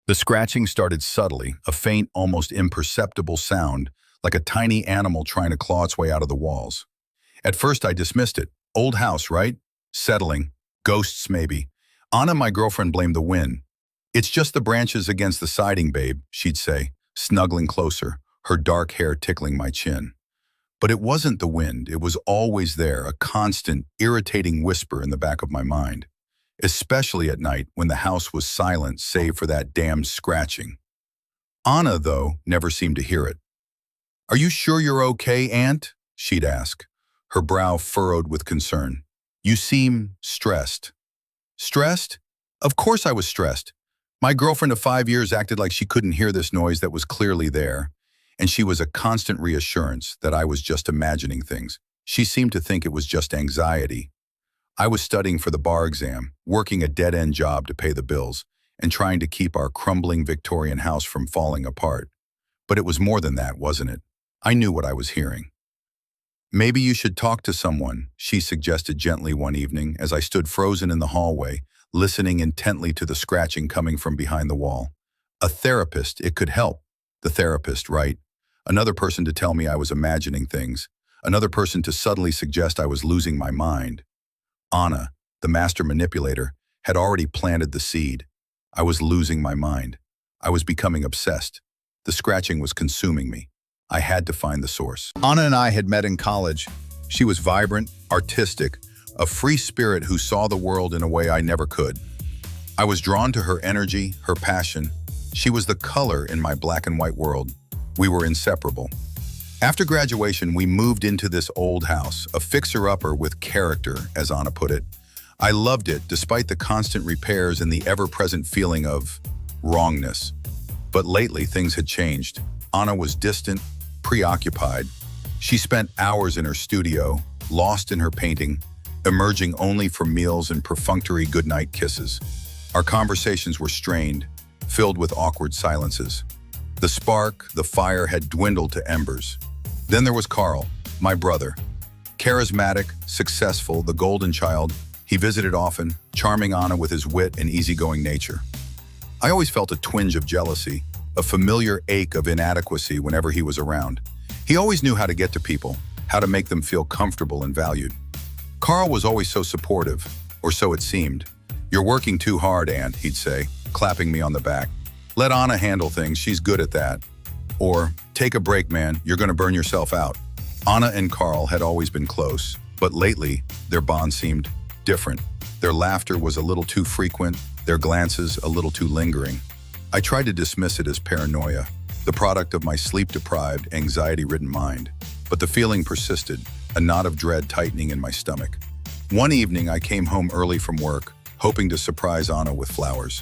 The scratching started subtly, a faint, almost imperceptible sound, like a tiny animal trying to claw its way out of the walls. At first I dismissed it. Old house, right? Settling. Ghosts, maybe. Anna, my girlfriend, blamed the wind. "It's just the branches against the siding, babe," she'd say, snuggling closer, her dark hair tickling my chin. But it wasn't the wind. It was always there, a constant, irritating whisper in the back of my mind. Especially at night when the house was silent save for that damned scratching. Anna, though, never seemed to hear it. "Are you sure you're okay, Aunt?" she'd ask, her brow furrowed with concern. "You seem stressed." Stressed? Of course I was stressed. My girlfriend of 5 years acted like she couldn't hear this noise that was clearly there, and she was a constant reassurance that I was just imagining things. She seemed to think it was just anxiety. I was studying for the bar exam, working a dead-end job to pay the bills, and trying to keep our crumbling Victorian house from falling apart. But it was more than that, wasn't it? I knew what I was hearing. "Maybe you should talk to someone," she suggested gently one evening as I stood frozen in the hallway, listening intently to the scratching coming from behind the wall. A therapist, it could help. The therapist, right? Another person to tell me I was imagining things. Another person to subtly suggest I was losing my mind. Anna, the master manipulator, had already planted the seed. I was losing my mind. I was becoming obsessed. The scratching was consuming me. I had to find the source. Anna and I had met in college. She was vibrant, artistic, a free spirit who saw the world in a way I never could. I was drawn to her energy, her passion. She was the color in my black and white world. We were inseparable. After graduation, we moved into this old house, a fixer-upper with character, as Anna put it. I loved it, despite the constant repairs and the ever-present feeling of wrongness. But lately, things had changed. Anna was distant, preoccupied. She spent hours in her studio, lost in her painting, emerging only for meals and perfunctory goodnight kisses. Our conversations were strained, filled with awkward silences. The spark, the fire had dwindled to embers. Then there was Carl, my brother. Charismatic, successful, the golden child, he visited often, charming Anna with his wit and easygoing nature. I always felt a twinge of jealousy, a familiar ache of inadequacy whenever he was around. He always knew how to get to people, how to make them feel comfortable and valued. Carl was always so supportive, or so it seemed. "You're working too hard, Aunt," he'd say, clapping me on the back. "Let Anna handle things, she's good at that." Or, "Take a break, man, you're gonna burn yourself out." Anna and Carl had always been close, but lately, their bond seemed different. Their laughter was a little too frequent, their glances a little too lingering. I tried to dismiss it as paranoia, the product of my sleep-deprived, anxiety-ridden mind. But the feeling persisted, a knot of dread tightening in my stomach. One evening, I came home early from work, hoping to surprise Anna with flowers.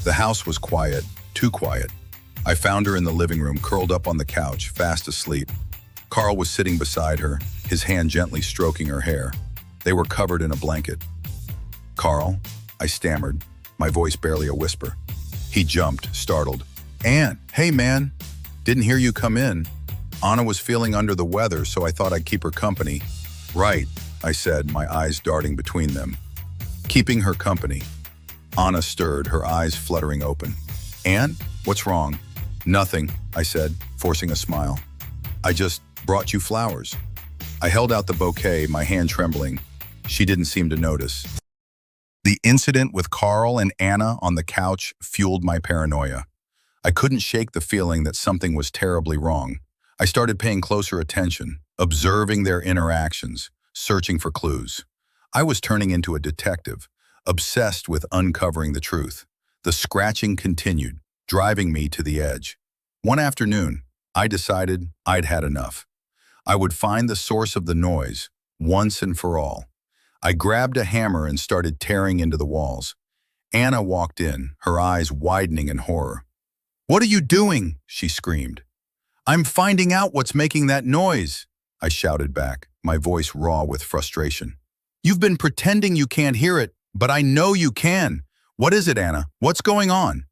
The house was quiet, too quiet. I found her in the living room, curled up on the couch, fast asleep. Carl was sitting beside her, his hand gently stroking her hair. They were covered in a blanket. "Carl," I stammered, my voice barely a whisper. He jumped, startled. "Aunt, hey man, didn't hear you come in." Anna was feeling under the weather, so I thought I'd keep her company. "Right," I said, my eyes darting between them. Keeping her company. Anna stirred, her eyes fluttering open. "Aunt, what's wrong?" "Nothing," I said, forcing a smile. "I just brought you flowers." I held out the bouquet, my hand trembling. She didn't seem to notice. The incident with Carl and Anna on the couch fueled my paranoia. I couldn't shake the feeling that something was terribly wrong. I started paying closer attention, observing their interactions, searching for clues. I was turning into a detective, obsessed with uncovering the truth. The scratching continued, driving me to the edge. One afternoon, I decided I'd had enough. I would find the source of the noise, once and for all. I grabbed a hammer and started tearing into the walls. Anna walked in, her eyes widening in horror. "What are you doing?" she screamed. "I'm finding out what's making that noise," I shouted back, my voice raw with frustration. "You've been pretending you can't hear it, but I know you can. What is it, Anna? What's going on?"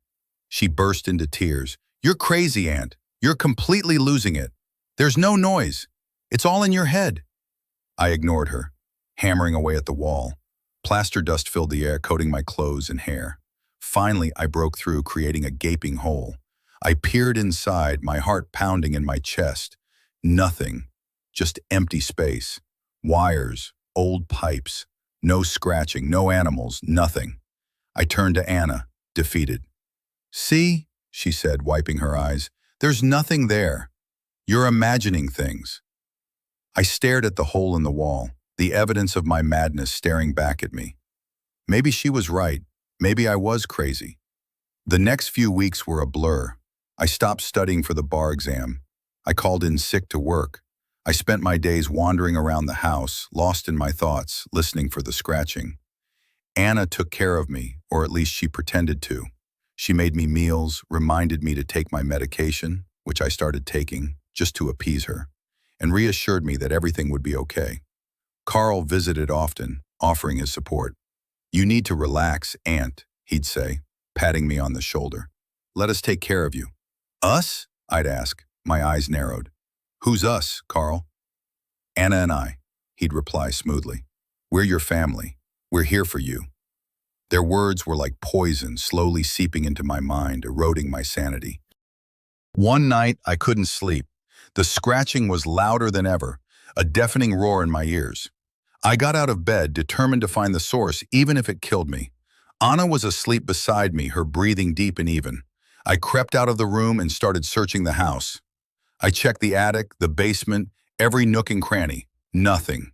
She burst into tears. "You're crazy, Aunt. You're completely losing it. There's no noise. It's all in your head." I ignored her, hammering away at the wall. Plaster dust filled the air, coating my clothes and hair. Finally, I broke through, creating a gaping hole. I peered inside, my heart pounding in my chest. Nothing. Just empty space. Wires, old pipes. No scratching, no animals, nothing. I turned to Anna, defeated. "See," she said, wiping her eyes, "there's nothing there. You're imagining things." I stared at the hole in the wall, the evidence of my madness staring back at me. Maybe she was right. Maybe I was crazy. The next few weeks were a blur. I stopped studying for the bar exam. I called in sick to work. I spent my days wandering around the house, lost in my thoughts, listening for the scratching. Anna took care of me, or at least she pretended to. She made me meals, reminded me to take my medication, which I started taking, just to appease her, and reassured me that everything would be okay. Carl visited often, offering his support. "You need to relax, Aunt," he'd say, patting me on the shoulder. "Let us take care of you." "Us?" I'd ask, my eyes narrowed. "Who's us, Carl?" "Anna and I," he'd reply smoothly. "We're your family. We're here for you." Their words were like poison, slowly seeping into my mind, eroding my sanity. One night, I couldn't sleep. The scratching was louder than ever, a deafening roar in my ears. I got out of bed, determined to find the source, even if it killed me. Anna was asleep beside me, her breathing deep and even. I crept out of the room and started searching the house. I checked the attic, the basement, every nook and cranny. Nothing.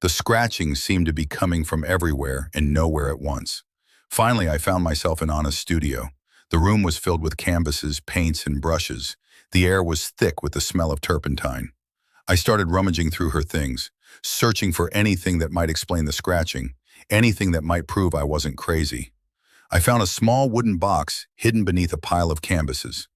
The scratching seemed to be coming from everywhere and nowhere at once. Finally, I found myself in Anna's studio. The room was filled with canvases, paints, and brushes. The air was thick with the smell of turpentine. I started rummaging through her things, searching for anything that might explain the scratching, anything that might prove I wasn't crazy. I found a small wooden box hidden beneath a pile of canvases.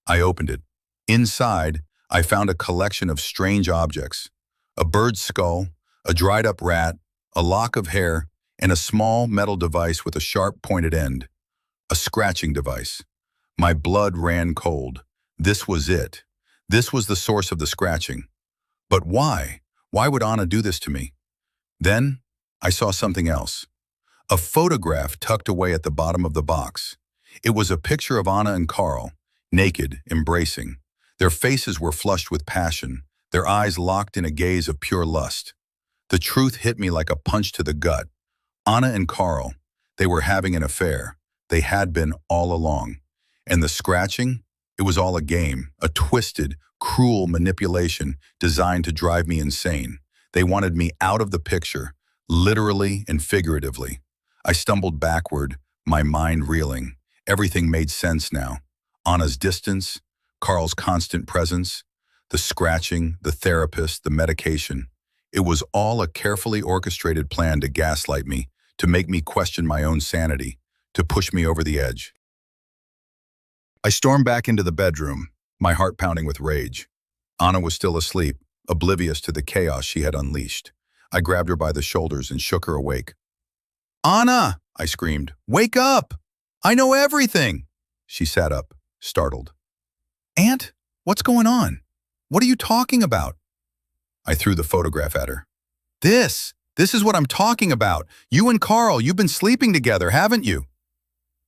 I opened it. Inside, I found a collection of strange objects. A bird's skull, a dried-up rat, a lock of hair, and a small metal device with a sharp pointed end. A scratching device. My blood ran cold. This was it. This was the source of the scratching. But why? Why would Anna do this to me? Then, I saw something else. A photograph tucked away at the bottom of the box. It was a picture of Anna and Carl, naked, embracing. Their faces were flushed with passion, their eyes locked in a gaze of pure lust. The truth hit me like a punch to the gut. Anna and Carl, they were having an affair. They had been all along. And the scratching? It was all a game, a twisted, cruel manipulation designed to drive me insane. They wanted me out of the picture, literally and figuratively. I stumbled backward, my mind reeling. Everything made sense now. Anna's distance, Carl's constant presence, the scratching, the therapist, the medication. It was all a carefully orchestrated plan to gaslight me, to make me question my own sanity, to push me over the edge. I stormed back into the bedroom, my heart pounding with rage. Anna was still asleep, oblivious to the chaos she had unleashed. I grabbed her by the shoulders and shook her awake. "Anna!" I screamed. "Wake up! I know everything!" She sat up, startled. "Aunt, what's going on? What are you talking about?" I threw the photograph at her. This is what I'm talking about. You and Carl, you've been sleeping together, haven't you?"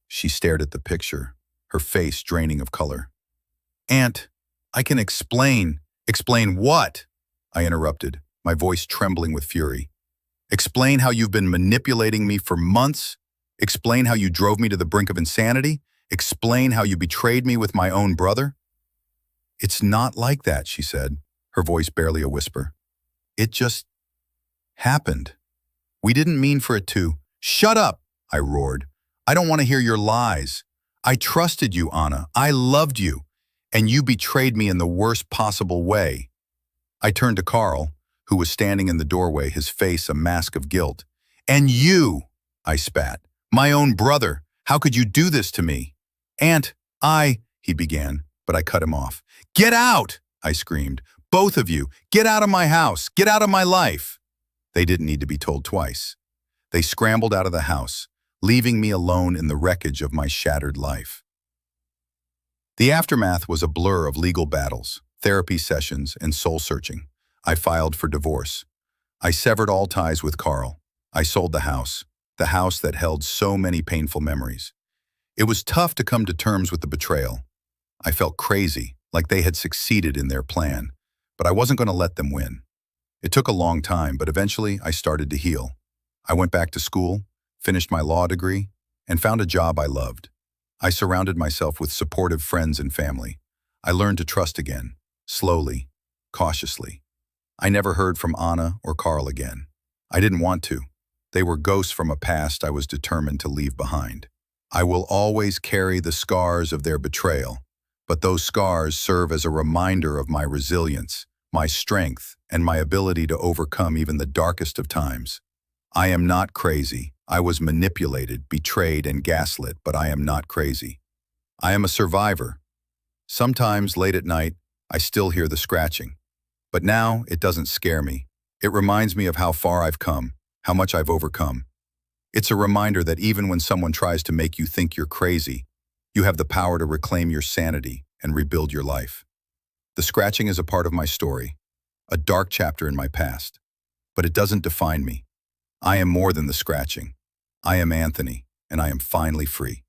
She stared at the picture, her face draining of color. "Aunt, I can explain." "Explain what?" I interrupted, my voice trembling with fury. "Explain how you've been manipulating me for months? Explain how you drove me to the brink of insanity? Explain how you betrayed me with my own brother?" "It's not like that," she said, her voice barely a whisper. "It just happened. We didn't mean for it to." "Shut up!" I roared. "I don't want to hear your lies. I trusted you, Anna. I loved you. And you betrayed me in the worst possible way." I turned to Carl, who was standing in the doorway, his face a mask of guilt. "And you," I spat. "My own brother. How could you do this to me?" "Aunt, he began, but I cut him off. "Get out!" I screamed. "Both of you, get out of my house. Get out of my life." They didn't need to be told twice. They scrambled out of the house, leaving me alone in the wreckage of my shattered life. The aftermath was a blur of legal battles, therapy sessions, and soul-searching. I filed for divorce. I severed all ties with Carl. I sold the house that held so many painful memories. It was tough to come to terms with the betrayal. I felt crazy, like they had succeeded in their plan, but I wasn't going to let them win. It took a long time, but eventually I started to heal. I went back to school, finished my law degree, and found a job I loved. I surrounded myself with supportive friends and family. I learned to trust again, slowly, cautiously. I never heard from Anna or Carl again. I didn't want to. They were ghosts from a past I was determined to leave behind. I will always carry the scars of their betrayal, but those scars serve as a reminder of my resilience, my strength, and my ability to overcome even the darkest of times. I am not crazy. I was manipulated, betrayed, and gaslit, but I am not crazy. I am a survivor. Sometimes, late at night, I still hear the scratching. But now, it doesn't scare me. It reminds me of how far I've come, how much I've overcome. It's a reminder that even when someone tries to make you think you're crazy, you have the power to reclaim your sanity and rebuild your life. The scratching is a part of my story, a dark chapter in my past. But it doesn't define me. I am more than the scratching. I am Anthony, and I am finally free.